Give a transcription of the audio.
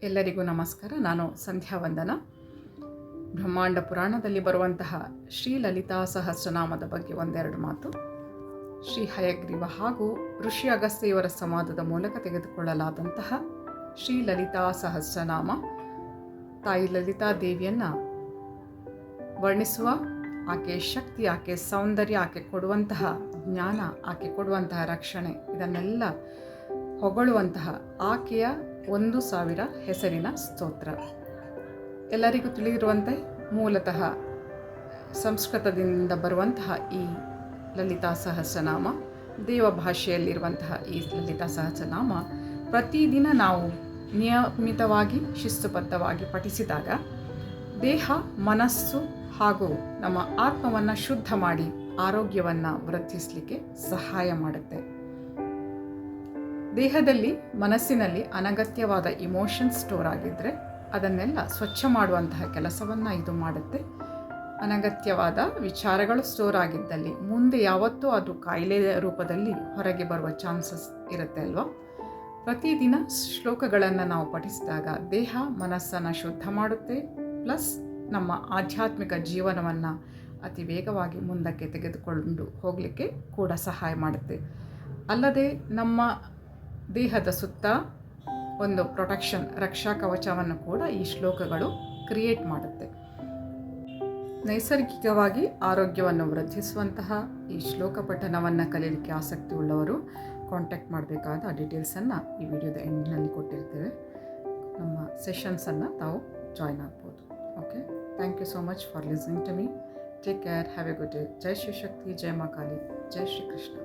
ಎಲ್ಲರಿಗೂ ನಮಸ್ಕಾರ. ನಾನು ಸಂಧ್ಯಾ ವಂದನ. ಬ್ರಹ್ಮಾಂಡ ಪುರಾಣದಲ್ಲಿ ಬರುವಂತಹ ಶ್ರೀ ಲಲಿತಾ ಸಹಸ್ರನಾಮದ ಬಗ್ಗೆ ಒಂದೆರಡು ಮಾತು. ಶ್ರೀ ಹಯಗ್ರೀವ ಹಾಗೂ ಋಷಿ ಅಗಸ್ತ್ಯ ಇವರ ಸಂವಾದದ ಮೂಲಕ ತೆಗೆದುಕೊಳ್ಳಲಾದಂತಹ ಶ್ರೀ ಲಲಿತಾ ಸಹಸ್ರನಾಮ ತಾಯಿ ಲಲಿತಾ ದೇವಿಯನ್ನು ವರ್ಣಿಸುವ, ಆಕೆ ಶಕ್ತಿ, ಆಕೆ ಸೌಂದರ್ಯ, ಆಕೆ ಕೊಡುವಂತಹ ಜ್ಞಾನ, ಆಕೆ ಕೊಡುವಂತಹ ರಕ್ಷಣೆ, ಇದನ್ನೆಲ್ಲ ಹೊಗಳುವಂತಹ ಆಕೆಯ 1000 ಹೆಸರಿನ ಸ್ತೋತ್ರ. ಎಲ್ಲರಿಗೂ ತಿಳಿದಿರುವಂತೆ ಮೂಲತಃ ಸಂಸ್ಕೃತದಿಂದ ಬರುವಂತಹ ಈ ಲಲಿತಾ ಸಹಸ್ರನಾಮ, ದೇವ ಭಾಷೆಯಲ್ಲಿರುವಂತಹ ಈ ಲಲಿತಾ ಸಹಸ್ರನಾಮ ಪ್ರತಿದಿನ ನಾವು ನಿಯಮಿತವಾಗಿ ಶಿಸ್ತುಬದ್ಧವಾಗಿ ಪಠಿಸಿದಾಗ ದೇಹ, ಮನಸ್ಸು ಹಾಗೂ ನಮ್ಮ ಆತ್ಮವನ್ನು ಶುದ್ಧ ಮಾಡಿ ಆರೋಗ್ಯವನ್ನು ವೃದ್ಧಿಸಲಿಕ್ಕೆ ಸಹಾಯ ಮಾಡುತ್ತೆ. ದೇಹದಲ್ಲಿ, ಮನಸ್ಸಿನಲ್ಲಿ ಅನಗತ್ಯವಾದ ಇಮೋಷನ್ಸ್ ಸ್ಟೋರ್ ಆಗಿದ್ದರೆ ಅದನ್ನೆಲ್ಲ ಸ್ವಚ್ಛ ಮಾಡುವಂತಹ ಕೆಲಸವನ್ನು ಇದು ಮಾಡುತ್ತೆ. ಅನಗತ್ಯವಾದ ವಿಚಾರಗಳು ಸ್ಟೋರ್ ಆಗಿದ್ದಲ್ಲಿ ಮುಂದೆ ಯಾವತ್ತೂ ಅದು ಕಾಯಿಲೆ ರೂಪದಲ್ಲಿ ಹೊರಗೆ ಬರುವ ಚಾನ್ಸಸ್ ಇರುತ್ತೆ ಅಲ್ವಾ. ಪ್ರತಿದಿನ ಶ್ಲೋಕಗಳನ್ನು ನಾವು ಪಠಿಸಿದಾಗ ದೇಹ, ಮನಸ್ಸನ್ನು ಶುದ್ಧ ಮಾಡುತ್ತೆ. ಪ್ಲಸ್ ನಮ್ಮ ಆಧ್ಯಾತ್ಮಿಕ ಜೀವನವನ್ನು ಅತಿ ವೇಗವಾಗಿ ಮುಂದಕ್ಕೆ ತೆಗೆದುಕೊಂಡು ಹೋಗಲಿಕ್ಕೆ ಕೂಡ ಸಹಾಯ ಮಾಡುತ್ತೆ. ಅಲ್ಲದೆ ನಮ್ಮ ದೇಹದ ಸುತ್ತ ಒಂದು ಪ್ರೊಟೆಕ್ಷನ್, ರಕ್ಷಾ ಕವಚವನ್ನು ಕೂಡ ಈ ಶ್ಲೋಕಗಳು ಕ್ರಿಯೇಟ್ ಮಾಡುತ್ತೆ. ನೈಸರ್ಗಿಕವಾಗಿ ಆರೋಗ್ಯವನ್ನು ವೃದ್ಧಿಸುವಂತಹ ಈ ಶ್ಲೋಕ ಪಠನವನ್ನು ಕಲೀಲಿಕ್ಕೆ ಆಸಕ್ತಿ ಉಳ್ಳವರು ಕಾಂಟ್ಯಾಕ್ಟ್ ಮಾಡಬೇಕಾದ ಡೀಟೇಲ್ಸನ್ನು ಈ ವಿಡಿಯೋದ ಎಂಡ್ನಲ್ಲಿ ಕೊಟ್ಟಿರ್ತೇವೆ. ನಮ್ಮ ಸೆಷನ್ಸನ್ನು ತಾವು ಜಾಯ್ನ್ ಆಗ್ಬೋದು. Okay, thank you so much for listening to me. Take care, have a good day. ಜೈ ಶ್ರೀ ಶಕ್ತಿ, ಜೈ ಮಾ ಕಾಳಿ, ಜೈ ಶ್ರೀ ಕೃಷ್ಣ.